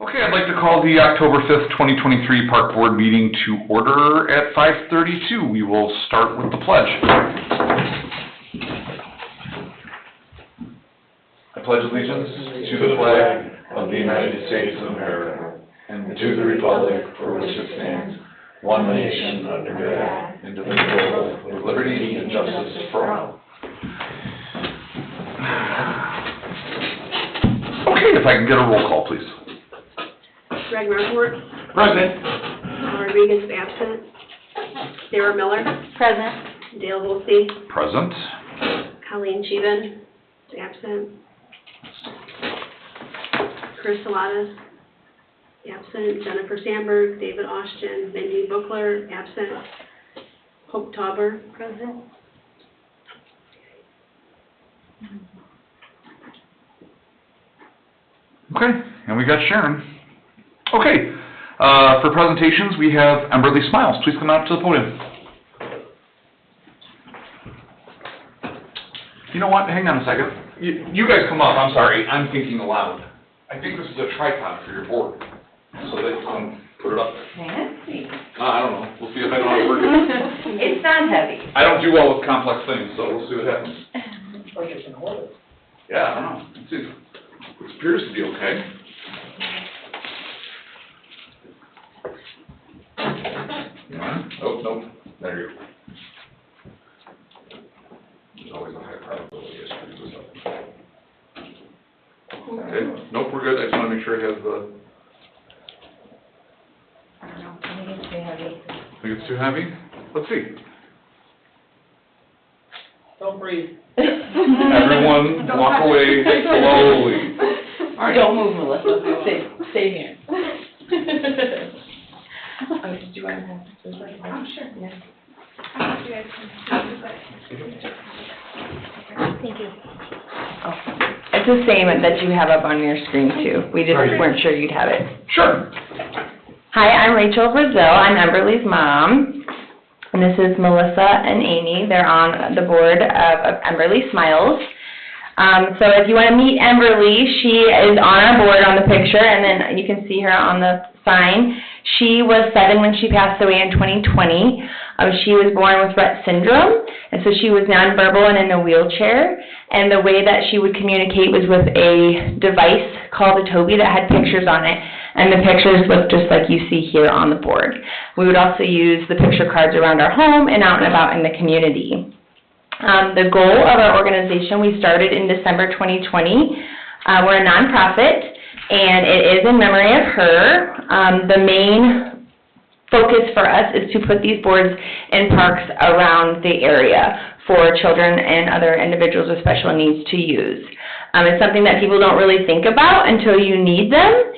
Okay, I'd like to call the October 5th, 2023 Park Board meeting to order at 5:32. We will start with the pledge. I pledge allegiance to the flag of the United States of America and to the republic for which it stands, one nation under God, indivisible, with liberty and justice for all. Okay, if I can get a roll call, please. Greg Markworth. Present. Rodriguez is absent. Sarah Miller. Present. Dale Holstein. Present. Colleen Cheevan is absent. Chris Salatas, absent. Jennifer Sandberg, David Austin, Mindy Buckler, absent. Hope Tauber. Present. Okay, and we got Sharon. Okay, for presentations, we have Emberly Smiles. Please come out to the podium. You know what? Hang on a second. You guys come up. I'm sorry. I'm thinking aloud. I think this is a tripod for your board, so that you can put it up there. Fancy. I don't know. We'll see if I know how to work it. It's not heavy. I don't do well with complex things, so we'll see what happens. Like it's an order. Yeah, I don't know. Let's see. It appears to be okay. Oh, nope. There you go. There's always a high probability I screwed this up. Okay, nope, we're good. I just want to make sure it has the, I don't know, I think it's too heavy. think it's too heavy? Let's see. Don't breathe. Everyone walk away slowly. All right. Don't move, Melissa. Stay here. Oh, did you want to have this? Oh, sure. Yeah. Thank you. Oh, it's the same that you have up on your screen too. We just weren't sure you'd have it. Sure. Hi, I'm Rachel Brazil. I'm Emberly's mom. And this is Melissa and Amy. They're on the board of Emberly Smiles. So if you want to meet Emberly, she is on our board on the picture, and then you can see her on the sign. She was 7 when she passed away in 2020. She was born with Rett syndrome, and so she was nonverbal and in a wheelchair. And the way that she would communicate was with a device called a Tobii that had pictures on it, and the pictures look just like you see here on the board. We would also use the picture cards around our home and out and about in the community. The goal of our organization, we started in December 2020. We're a nonprofit, and it is in memory of her. The main focus for us is to put these boards in parks around the area for children and other individuals with special needs to use. It's something that people don't really think about until you need them.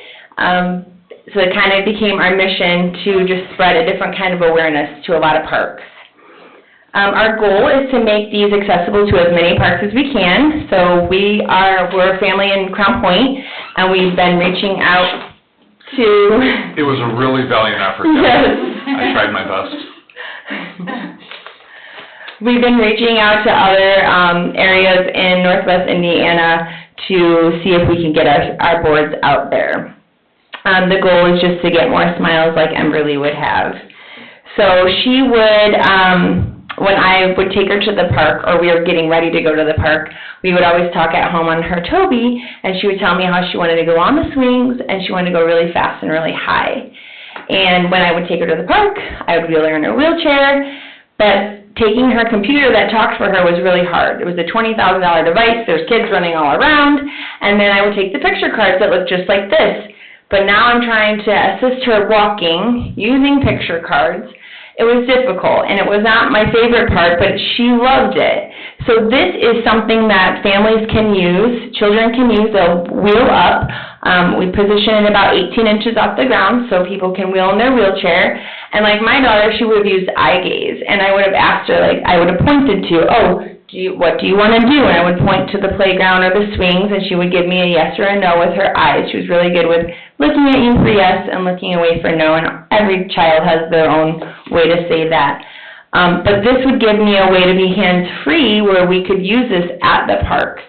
So it kind of became our mission to just spread a different kind of awareness to a lot of parks. Our goal is to make these accessible to as many parks as we can. So we're a family in Crown Point, and we've been reaching out to... It was a really valiant effort. Yes. I tried my best. We've been reaching out to other areas in Northwest Indiana to see if we can get our boards out there. The goal is just to get more smiles like Emberly would have. So she would... when I would take her to the park, or we were getting ready to go to the park, we would always talk at home on her Tobii, and she would tell me how she wanted to go on the swings, and she wanted to go really fast and really high. And when I would take her to the park, I would wheel her in her wheelchair, but taking her computer that talked for her was really hard. It was a $20,000 device, there's kids running all around, and then I would take the picture cards that looked just like this. But now I'm trying to assist her walking using picture cards. It was difficult, and it was not my favorite part, but she loved it. So this is something that families can use, children can use. They'll wheel up. We position it about 18 inches off the ground so people can wheel in their wheelchair. And like my daughter, she would have used eye gaze, and I would have asked her, like, I would have pointed to, what do you want to do? And I would point to the playground or the swings, and she would give me a yes or a no with her eyes. She was really good with looking at you for yes and looking away for no, and every child has their own way to say that. But this would give me a way to be hands-free where we could use this at the park.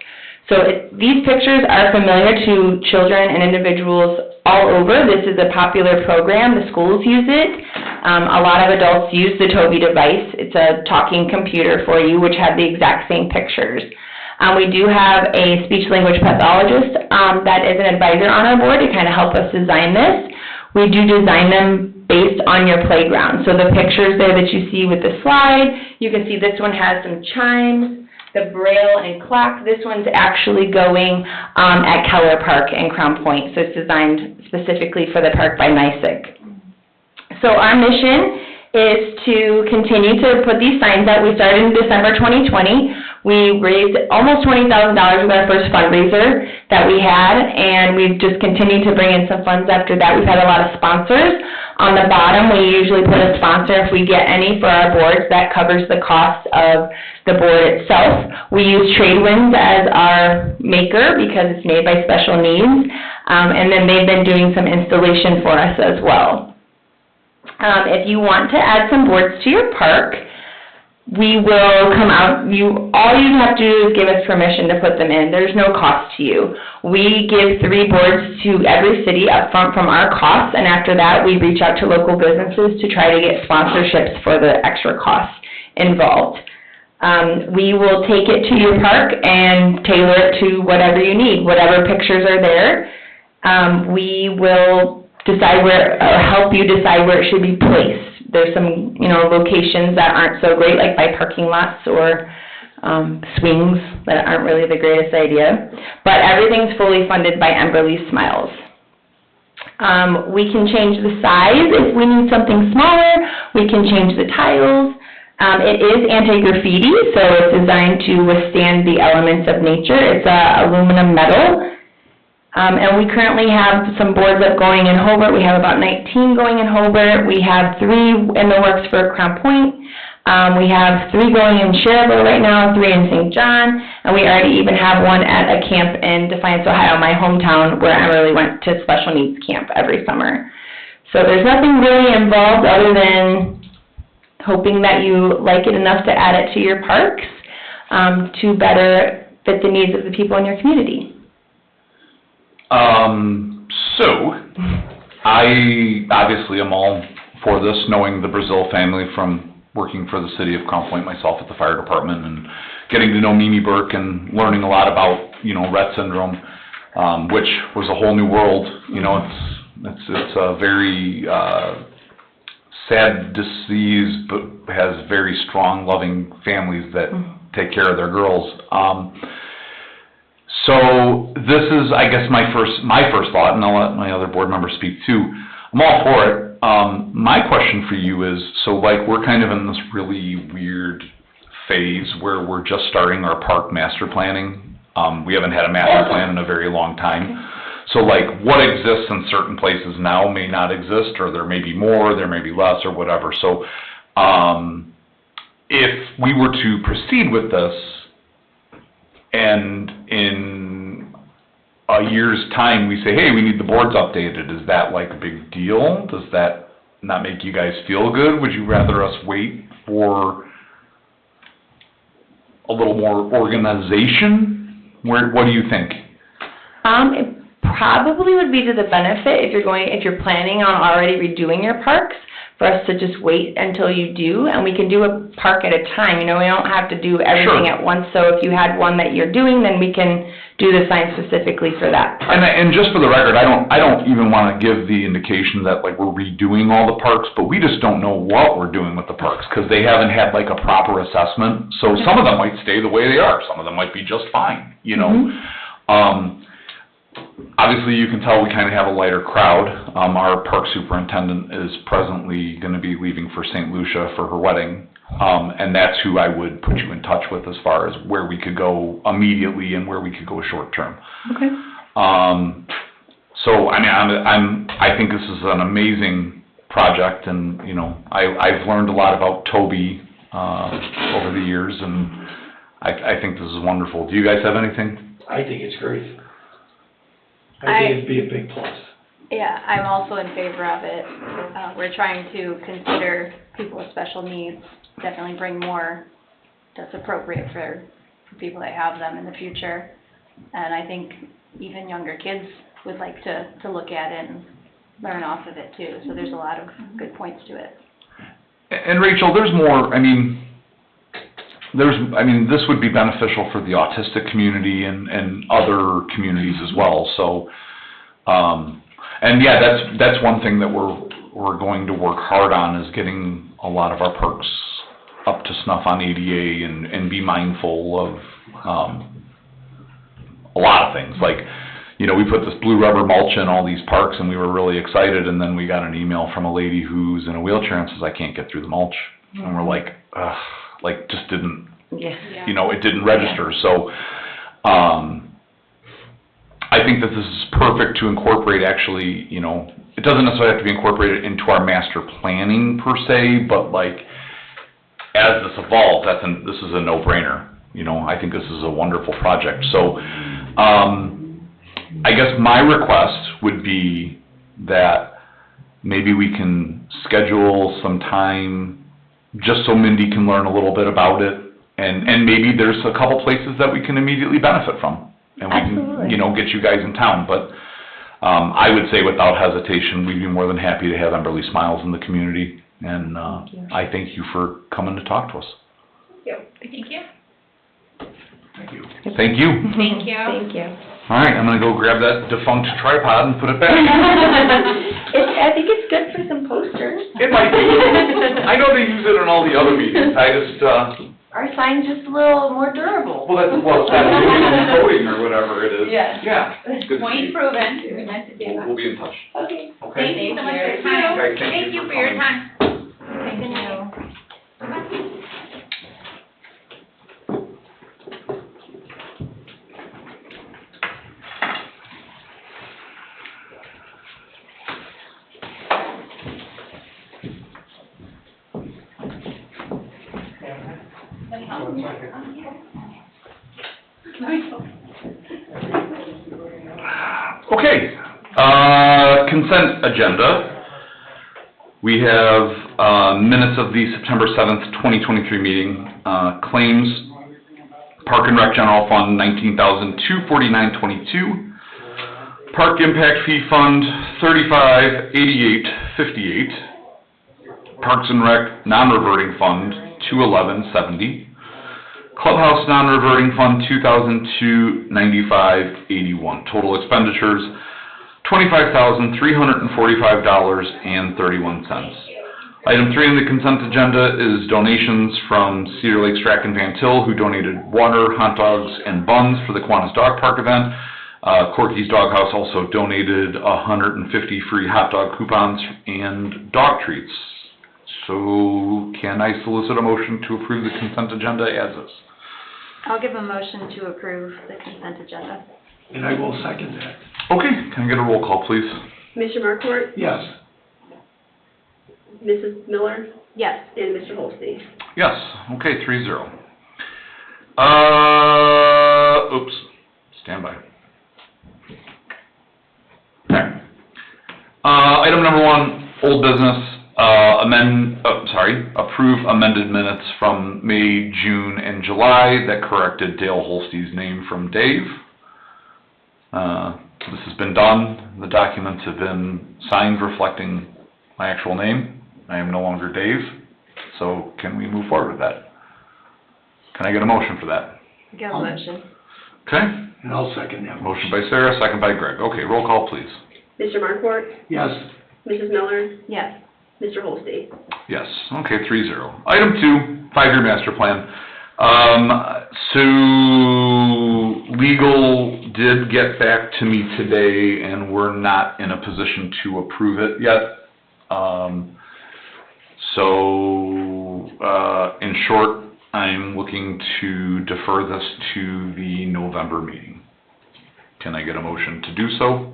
So these pictures are familiar to children and individuals all over. This is a popular program. The schools use it. A lot of adults use the Tobii device. It's a talking computer for you, which have the exact same pictures. We do have a speech-language pathologist that is an advisor on our board to kind of help us design this. We do design them based on your playground. So the pictures there that you see with the slide, you can see this one has some chimes, the braille and clock. This one's actually going at Keller Park in Crown Point, so it's designed specifically for the park by NYSEC. So our mission is to continue to put these signs out. We started in December 2020. We raised almost $20,000 with our first fundraiser that we had, and we've just continued to bring in some funds after that. We've had a lot of sponsors. On the bottom, we usually put a sponsor if we get any for our boards. That covers the cost of the board itself. We use Tradewinds as our maker because it's made by Special Needs, and then they've been doing some installation for us as well. If you want to add some boards to your park, we will come out. All you have to do is give us permission to put them in. There's no cost to you. We give 3 boards to every city up front from our costs, and after that, we reach out to local businesses to try to get sponsorships for the extra costs involved. We will take it to your park and tailor it to whatever you need, whatever pictures are there. We will decide where, or help you decide where it should be placed. There's some, locations that aren't so great, like by parking lots or swings that aren't really the greatest idea. But everything's fully funded by Emberly Smiles. We can change the size if we need something smaller. We can change the tiles. It is anti-graffiti, so it's designed to withstand the elements of nature. It's aluminum metal. And we currently have some boards up going in Hobart. We have about 19 going in Hobart. We have 3 in the works for Crown Point. We have 3 going in Cherville right now, 3 in St. John, and we already even have one at a camp in Defiance, Ohio, my hometown, where Emily went to special needs camp every summer. So there's nothing really involved other than hoping that you like it enough to add it to your parks to better fit the needs of the people in your community. So, I obviously am all for this, knowing the Brazil family from working for the city of Crown Point myself at the fire department and getting to know Mimi Burke and learning a lot about, Rett syndrome, which was a whole new world. It's a very sad disease, but has very strong, loving families that take care of their girls. So this is, I guess, my first thought, and I'll let my other board members speak too. I'm all for it. My question for you is, so we're kind of in this really weird phase where we're just starting our park master planning. We haven't had a master plan in a very long time. So what exists in certain places now may not exist, or there may be more, there may be less, or whatever. So if we were to proceed with this, and in a year's time we say, hey, we need the boards updated, is that a big deal? Does that not make you guys feel good? Would you rather us wait for a little more organization? What do you think? It probably would be to the benefit if you're planning on already redoing your parks, for us to just wait until you do, and we can do a park at a time. We don't have to do everything at once. So if you had one that you're doing, then we can do the sign specifically for that park. And just for the record, I don't even want to give the indication that we're redoing all the parks, but we just don't know what we're doing with the parks because they haven't had a proper assessment. So some of them might stay the way they are. Some of them might be just fine. Obviously, you can tell we kind of have a lighter crowd. Our park superintendent is presently going to be leaving for St. Lucia for her wedding, and that's who I would put you in touch with as far as where we could go immediately and where we could go short term. Okay. So, I think this is an amazing project, and I've learned a lot about Tobii over the years, and I think this is wonderful. Do you guys have anything? I think it's great. I think it'd be a big plus. Yeah, I'm also in favor of it. We're trying to consider people with special needs, definitely bring more that's appropriate for people that have them in the future. And I think even younger kids would like to look at it and learn off of it too. So there's a lot of good points to it. And Rachel, there's more, this would be beneficial for the autistic community and other communities as well, so, and yeah, that's one thing that we're going to work hard on, is getting a lot of our parks up to snuff on ADA and be mindful of, a lot of things, like, we put this blue rubber mulch in all these parks and we were really excited, and then we got an email from a lady who's in a wheelchair and says, I can't get through the mulch. And we're like, ugh, like, just didn't, Yes. it didn't register, so, I think that this is perfect to incorporate, actually, it doesn't necessarily have to be incorporated into our master planning per se, but like, as this evolves, this is a no-brainer, I think this is a wonderful project, so, I guess my request would be that maybe we can schedule some time just so Mindy can learn a little bit about it, and maybe there's a couple places that we can immediately benefit from, and we Absolutely. can, get you guys in town, but I would say without hesitation, we'd be more than happy to have Emberly Smiles in the community, and Thank you. I thank you for coming to talk to us. Thank you. Thank you. Thank you. Thank you. All right, I'm gonna go grab that defunct tripod and put it back. I think it's good for some posters. It might be. I know they use it in all the other meetings, I just, Our sign's just a little more durable. well, that's that coding or whatever it is. Yeah. Yeah. Good to see Point you. proven. We'll be in touch. Okay. Okay? Thank you so much for your time. Okay, Thank you for your time. Thank you. Okay, consent agenda. We have, minutes of the September 7th, 2023 meeting, claims, Park and Rec General Fund, $19,249.22. Park Impact Fee Fund, $35,8858. Parks and Rec Non-Reverting Fund, $211.70. Clubhouse Non-Reverting Fund, $2,295.81. Total expenditures, $25,345.31. Item 3 on the consent agenda is donations from Cedar Lake, Strachan, Van Til, who donated water, hot dogs, and buns for the Kiwanis Dog Park event. Corky's Doghouse also donated 150 free hot dog coupons and dog treats. So can I solicit a motion to approve the consent agenda as is? I'll give a motion to approve the consent agenda. And I will second that. Okay, can I get a roll call, please? Commissioner Markort, Yes. Mrs. Miller, Yes. and Mr. Holstein. Yes, okay, 3-0. Oops, stand by. Okay. Item number 1, old business, approve amended minutes from May, June, and July that corrected Dale Holstein's name from Dave. This has been done. The documents have been signed reflecting my actual name. I am no longer Dave, so can we move forward with that? Can I get a motion for that? Give a motion. Okay, And I'll second that. motion by Sarah, second by Greg. Okay, roll call, please. Mr. Markort, Yes. Mrs. Miller, Yes. Mr. Holstein. Yes, okay, 3-0. Item 2, 5-year master plan. So legal did get back to me today, and we're not in a position to approve it yet. In short, I'm looking to defer this to the November meeting. Can I get a motion to do so?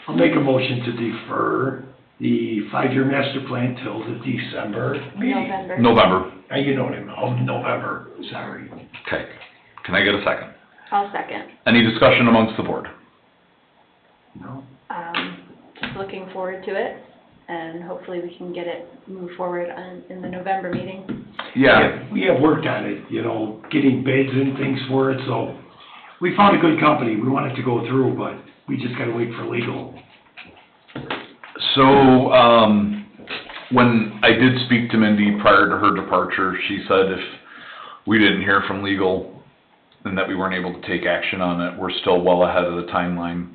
I'll make a motion to defer the 5-year master plan till the December meeting. November. November, You know what I mean, November, sorry. okay. Can I get a second? I'll second. Any discussion amongst the board? No? Just looking forward to it, and hopefully we can get it moved forward in the November meeting. Yeah, We have worked on it, getting bids and things for it, so we found a good company. We want it to go through, but we just gotta wait for legal. So, when I did speak to Mindy prior to her departure, she said if we didn't hear from legal and that we weren't able to take action on it, we're still well ahead of the timeline.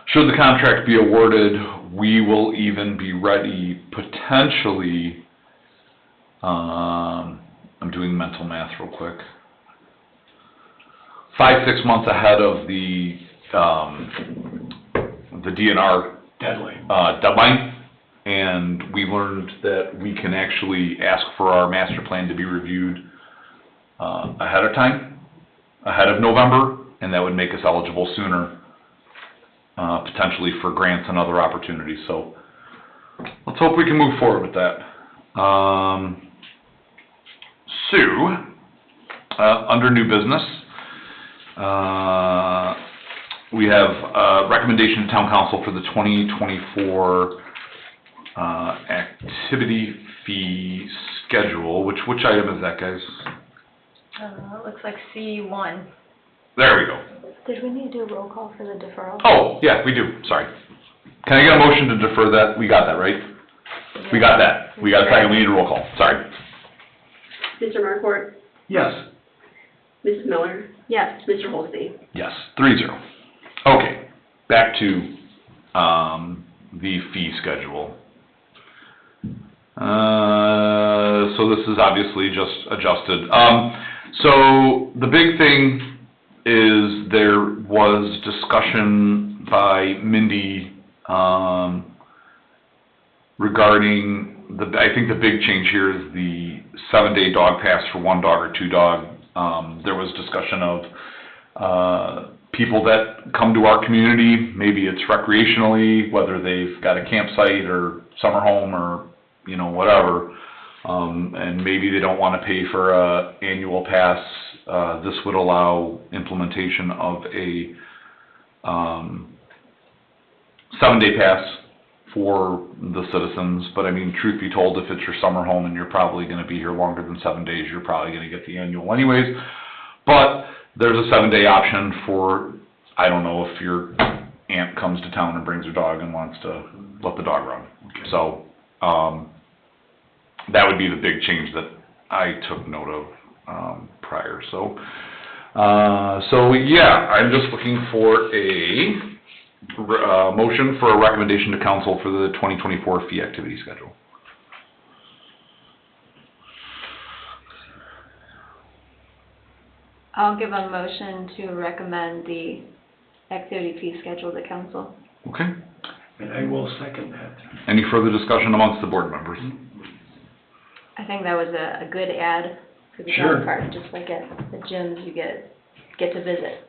Should the contract be awarded, we will even be ready potentially, I'm doing mental math real quick, 5-6 months ahead of the DNR deadline, and we learned that we can actually ask for our master plan to be reviewed ahead of time, ahead of November, and that would make us eligible sooner, potentially for grants and other opportunities. So let's hope we can move forward with that. Sue, under new business, we have a recommendation to town council for the 2024 activity fee schedule. Which item is that, guys? It looks like C1. There we go. Did we need to do a roll call for the deferral? Oh, yeah, we do, sorry. Can I get a motion to defer that? We got that, right? We got that. We got a second, we need a roll call, sorry. Mr. Markort, Yes, Mrs. Miller, Yes. Mr. Holstein. Yes, 3-0. Okay, back to, the fee schedule. So this is obviously just adjusted. So the big thing is there was discussion by Mindy, regarding I think the big change here is the 7-day dog pass for 1 dog or 2 dog. There was discussion of, people that come to our community, maybe it's recreationally, whether they've got a campsite or summer home or, you know, whatever, and maybe they don't want to pay for a annual pass. This would allow implementation of a 7-day pass for the citizens, but I mean, truth be told, if it's your summer home and you're probably going to be here longer than 7 days, you're probably going to get the annual anyways. But there's a 7-day option for, I don't know, if your aunt comes to town and brings her dog and wants to let the dog run. So, that would be the big change that I took note of, prior. So yeah, I'm just looking for a motion for a recommendation to council for the 2024 fee activity schedule. I'll give a motion to recommend the activity fee schedule to council. Okay. and I will second that. Any further discussion amongst the board members? I think that was a good add for the Sure. dog park, just like at the gyms, you get to visit,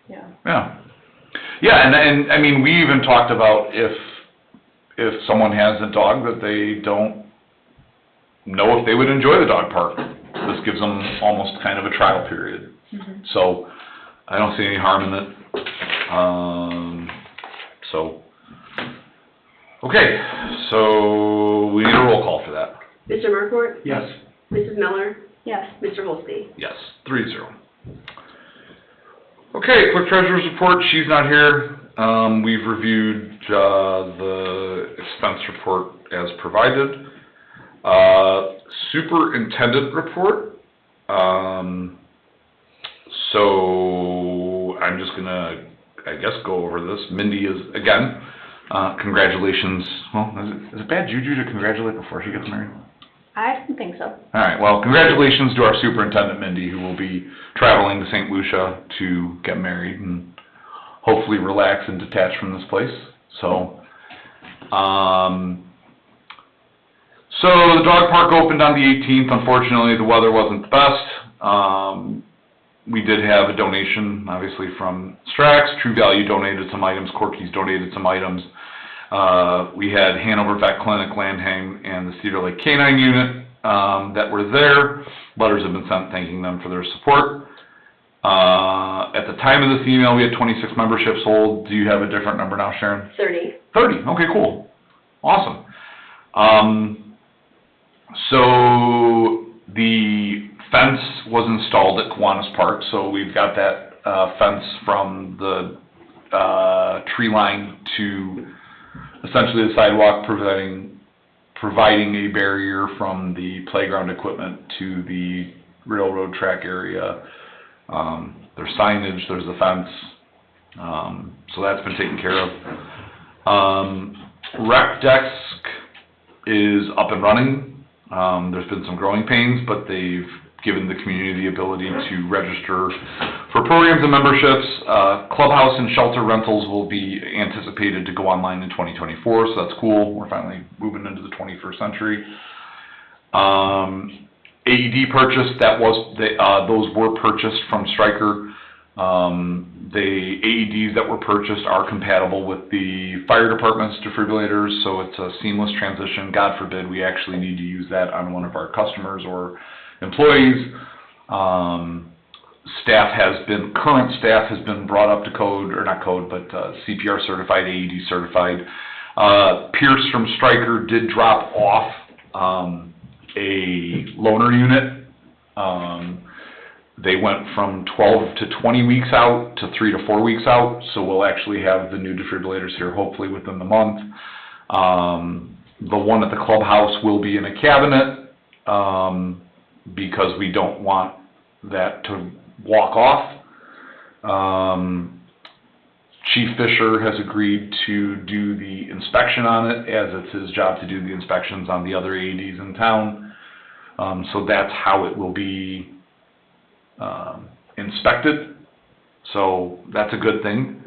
yeah. Yeah. Yeah, and I mean, we even talked about if someone has a dog that they don't know if they would enjoy the dog park, this gives them almost kind of a trial period. Mhm. So, I don't see any harm in it. Okay, so we need a roll call for that. Mr. Markort, Yes, Mrs. Miller, Yes. Mr. Holstein. Yes, 3-0. Okay, clerk treasurer's report, she's not here. We've reviewed, the expense report as provided. Superintendent report, so I'm just gonna, I guess, go over this. Mindy is, again, congratulations, well, is it bad juju to congratulate before she gets married? I don't think so. All right, well, congratulations to our superintendent, Mindy, who will be traveling to St. Lucia to get married and hopefully relax and detach from this place. So, the dog park opened on the 18th. Unfortunately, the weather wasn't the best. We did have a donation, obviously, from Strax. True Value donated some items. Corky's donated some items. We had Hanover Vet Clinic, Landheim, and the Cedar Lake Canine Unit that were there. Letters have been sent thanking them for their support. At the time of this email, we had 26 memberships hold. Do you have a different number now, Sharon? 30. 30, okay, cool. Awesome. So the fence was installed at Kiwanis Park, so we've got that fence from the, tree line to essentially the sidewalk, providing a barrier from the playground equipment to the railroad track area. There's signage, there's a fence, so that's been taken care of. Rec desk is up and running. There's been some growing pains, but they've given the community the ability to register for programs and memberships. Clubhouse and shelter rentals will be anticipated to go online in 2024, so that's cool. We're finally moving into the 21st century. AED purchase, those were purchased from Stryker. The AEDs that were purchased are compatible with the fire department's defibrillators, so it's a seamless transition. God forbid we actually need to use that on one of our customers or employees. Current staff has been brought up to code, or not code, but CPR certified, AED certified. Pierce from Stryker did drop off a loaner unit. They went from 12 to 20 weeks out to 3 to 4 weeks out, so we'll actually have the new defibrillators here hopefully within the month. The one at the clubhouse will be in a cabinet because we don't want that to walk off. Chief Fisher has agreed to do the inspection on it, as it's his job to do the inspections on the other AEDs in town. So that's how it will be inspected, so that's a good thing.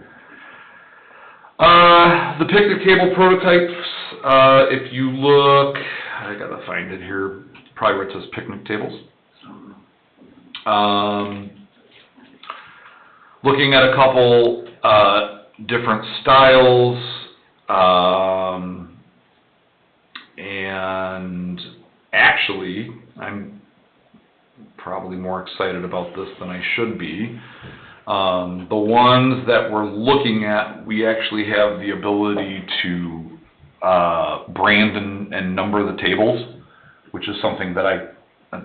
The picnic table prototypes, if you look, I gotta find it here, probably where it says picnic tables. Looking at a couple different styles, and actually, I'm probably more excited about this than I should be. The ones that we're looking at, we actually have the ability to brand and number the tables, which is something that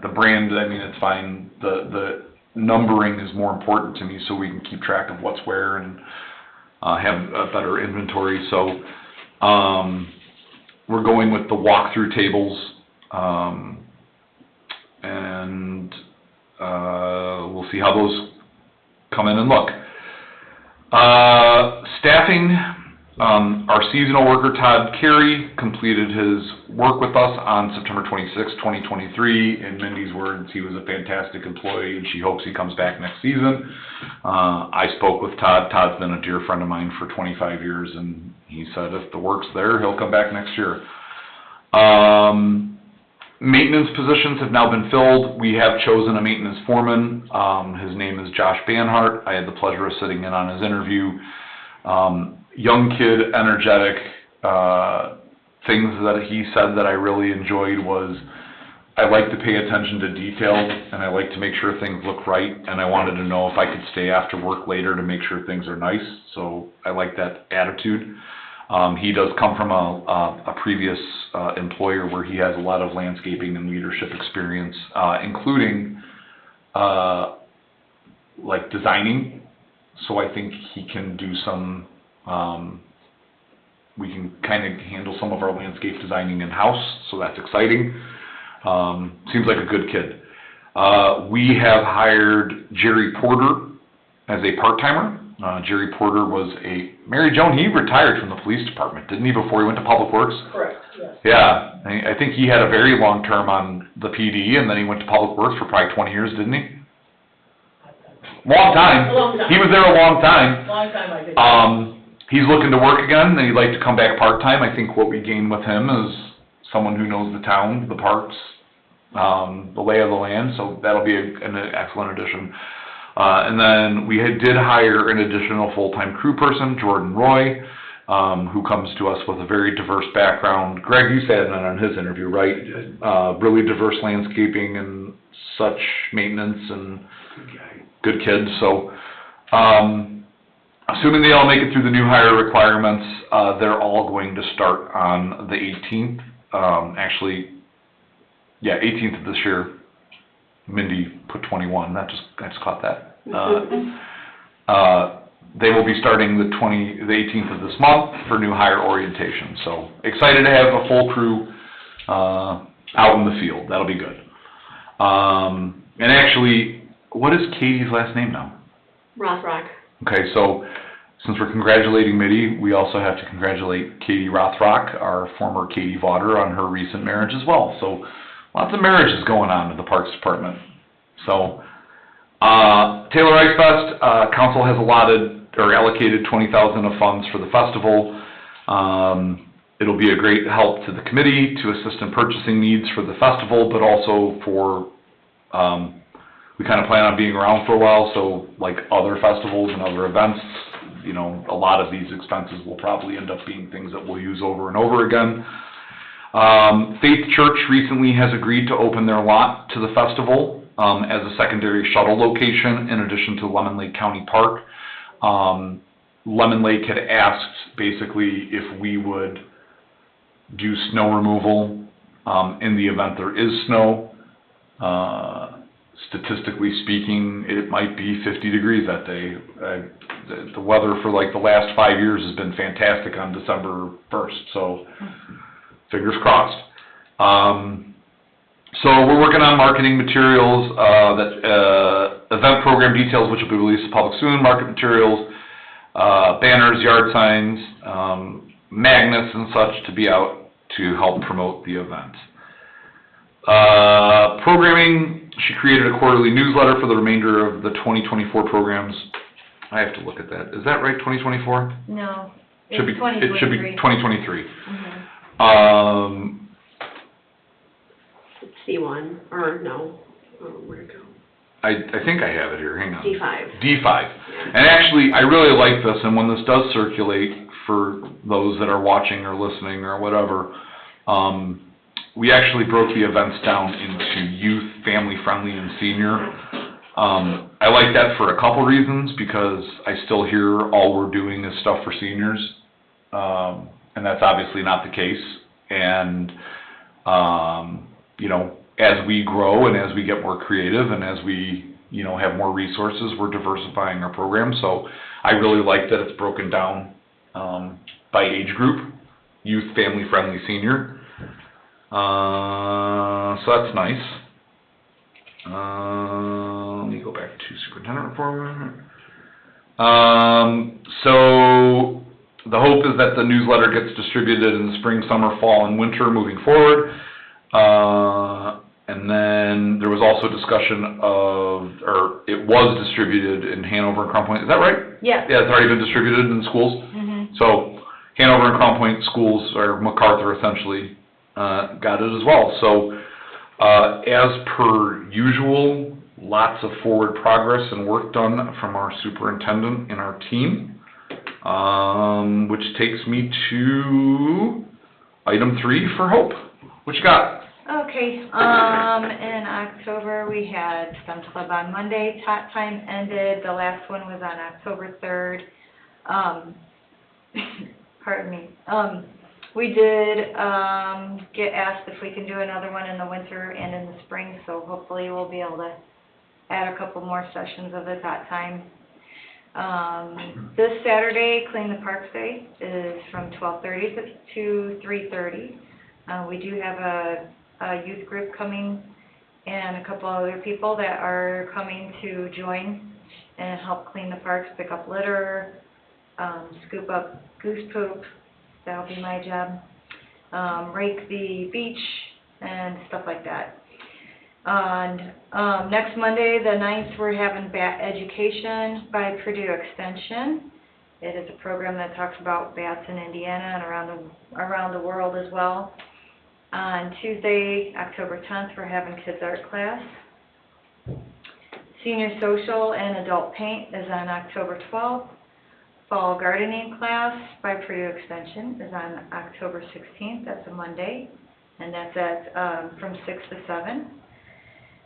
the brand, I mean, it's fine. The numbering is more important to me so we can keep track of what's where and have a better inventory. So we're going with the walkthrough tables, and we'll see how those come in and look. Staffing, our seasonal worker Todd Carey completed his work with us on September 26, 2023. In Mindy's words, he was a fantastic employee and she hopes he comes back next season. I spoke with Todd. Todd's been a dear friend of mine for 25 years and he said if the work's there, he'll come back next year. Maintenance positions have now been filled. We have chosen a maintenance foreman. His name is Josh Banhart. I had the pleasure of sitting in on his interview. Young kid, energetic. Things that he said that I really enjoyed was I like to pay attention to detail and I like to make sure things look right, and I wanted to know if I could stay after work later to make sure things are nice. So I like that attitude. He does come from a previous employer where he has a lot of landscaping and leadership experience, including like designing. So I think he can do some, we can kind of handle some of our landscape designing in-house, so that's exciting. Seems like a good kid. We have hired Jerry Porter as a part-timer. Jerry Porter was Mary Joan, he retired from the police department, didn't he, before he went to Public Works? Correct, yes. Yeah, I think he had a very long term on the PD, and then he went to Public Works for probably 20 years, didn't he? Long time. A long time. He was there a long time. Long time, I think. He's looking to work again, and he'd like to come back part-time. I think what we gain with him is someone who knows the town, the parks, the lay of the land, so that'll be an excellent addition. And then we did hire an additional full-time crew person, Jordan Roy, who comes to us with a very diverse background. Greg, you sat in on his interview, right? Really diverse landscaping and such, maintenance, and good kids. So, assuming they all make it through the new hire requirements, they're all going to start on the 18th. Actually, yeah, 18th of this year. Mindy put 21. I just caught that. They will be starting the 18th of this month for new hire orientation. So excited to have a full crew out in the field. That'll be good. And actually, what is Katie's last name now? Rothrock. Okay, so since we're congratulating Mitty, we also have to congratulate Katie Rothrock, our former Katie Vaughter, on her recent marriage as well. So lots of marriages going on in the Parks Department. So Taylor Ice Fest, council has allocated $20,000 of funds for the festival. It'll be a great help to the committee to assist in purchasing needs for the festival, but also for, we kind of plan on being around for a while, so like other festivals and other events, you know, a lot of these expenses will probably end up being things that we'll use over and over again. Faith Church recently has agreed to open their lot to the festival as a secondary shuttle location in addition to Lemon Lake County Park. Lemon Lake had asked basically if we would do snow removal in the event there is snow. Statistically speaking, it might be 50 degrees that day. The weather for like the last 5 years has been fantastic on December 1st, so fingers crossed. So we're working on marketing materials, event program details, which will be released to public soon, market materials, banners, yard signs, magnets and such to be out to help promote the event. Programming, she created a quarterly newsletter for the remainder of the 2024 programs. I have to look at that. Is that right, 2024? No, It should be 2023. Mhm. C1, or no, where'd it go? I think I have it here, hang on. D5. D5. And actually, I really like this, and when this does circulate for those that are watching or listening or whatever, we actually broke the events down into youth, family-friendly, and senior. I like that for a couple reasons, because I still hear all we're doing is stuff for seniors, and that's obviously not the case. And, you know, as we grow and as we get more creative and as we, you know, have more resources, we're diversifying our program. So I really like that it's broken down by age group, youth, family-friendly, senior. So that's nice. Let me go back to superintendent report. So the hope is that the newsletter gets distributed in the spring, summer, fall, and winter moving forward. And then there was also discussion of, or it was distributed in Hanover and Crown Point. Is that right? Yeah. Yeah, it's already been distributed in schools. Mhm. So Hanover and Crown Point schools, or MacArthur essentially, got it as well. So as per usual, lots of forward progress and work done from our superintendent and our team, which takes me to item 3 for Hope. What you got? Okay, in October, we had Sun Club on Monday, tot time ended, the last one was on October 3rd. Pardon me. We did, get asked if we can do another one in the winter and in the spring, so hopefully we'll be able to add a couple more sessions of the tot time. This Saturday, Clean the Parks Day is from 12:30 to 3:30. We do have a youth group coming and a couple other people that are coming to join and help clean the parks, pick up litter, scoop up goose poop. That'll be my job. Rake the beach and stuff like that. And next Monday, the 9th, we're having Bat Education by Purdue Extension. It is a program that talks about bats in Indiana and around the world as well. On Tuesday, October 10th, we're having kids art class. Senior social and adult paint is on October 12th. Fall gardening class by Purdue Extension is on October 16th. That's a Monday, and that's at from 6 to 7.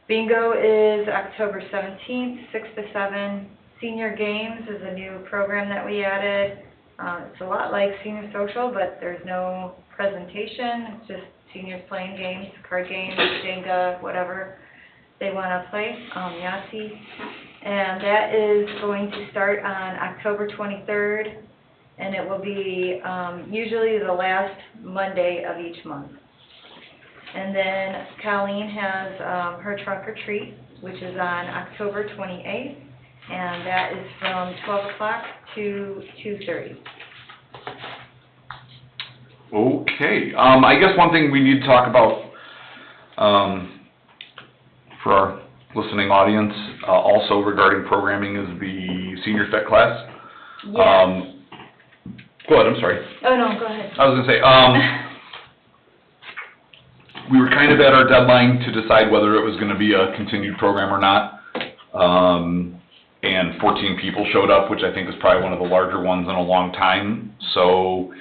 Bingo is October 17th, 6 to 7. Senior Games is a new program that we added. It's a lot like Senior Social, but there's no presentation. It's just seniors playing games, card games, Jenga, whatever they want to play, Yahtzee. And that is going to start on October 23rd, and it will be usually the last Monday of each month. And then Colleen has her trunk or treat, which is on October 28th, and that is from 12 o'clock to 2:30. Okay, I guess one thing we need to talk about, for our listening audience, also regarding programming is the senior fit class. Yes. Go ahead, I'm sorry. Oh, no, go ahead. I was gonna say, we were kind of at our deadline to decide whether it was gonna be a continued program or not. And 14 people showed up, which I think is probably one of the larger ones in a long time. So,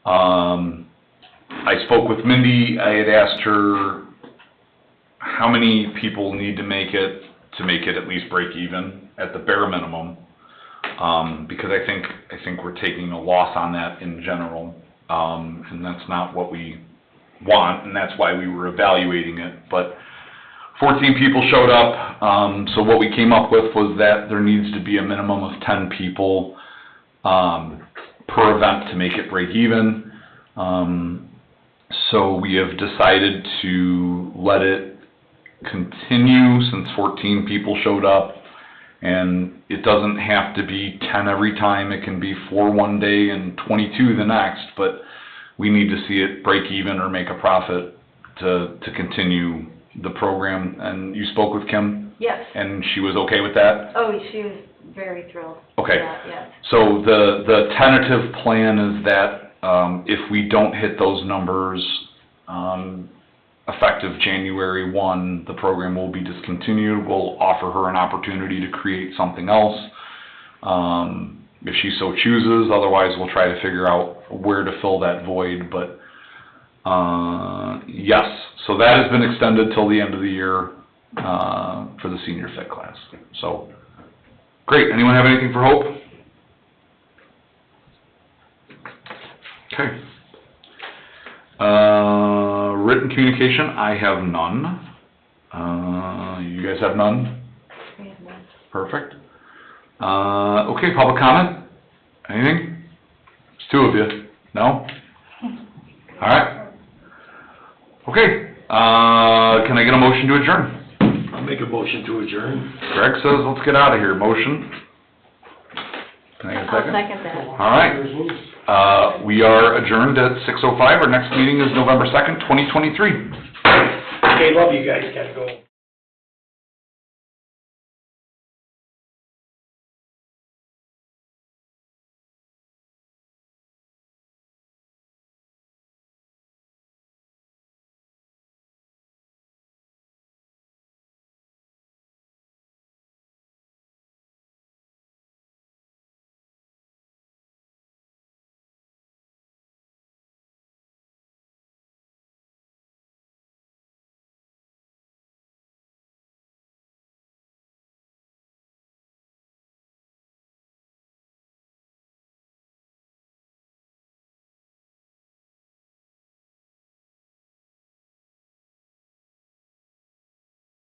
I spoke with Mindy. I had asked her how many people need to make it at least break even at the bare minimum. Because I think we're taking a loss on that in general. And that's not what we want, and that's why we were evaluating it. But 14 people showed up, so what we came up with was that there needs to be a minimum of 10 people per event to make it break even. So we have decided to let it continue since 14 people showed up. And it doesn't have to be 10 every time, it can be 4 one day and 22 the next, but we need to see it break even or make a profit to continue the program. And you spoke with Kim? Yes. And she was okay with that? Oh, she was very thrilled. Okay. Yeah, yes. So the tentative plan is that, if we don't hit those numbers, effective January 1, the program will be discontinued. We'll offer her an opportunity to create something else, if she so chooses. Otherwise, we'll try to figure out where to fill that void. But, yes, so that has been extended till the end of the year, for the senior fit class. So, great. Anyone have anything for Hope? Okay. Written communication, I have none. You guys have none? We have none. Perfect. Okay, public comment? Anything? It's 2 of you. No? Alright. Okay, can I get a motion to adjourn? I'll make a motion to adjourn. Greg says let's get out of here. Motion? Can I get a I'll second? second that. Alright. We are adjourned at 6:05. Our next meeting is November 2nd, 2023. Okay, love you guys, gotta go.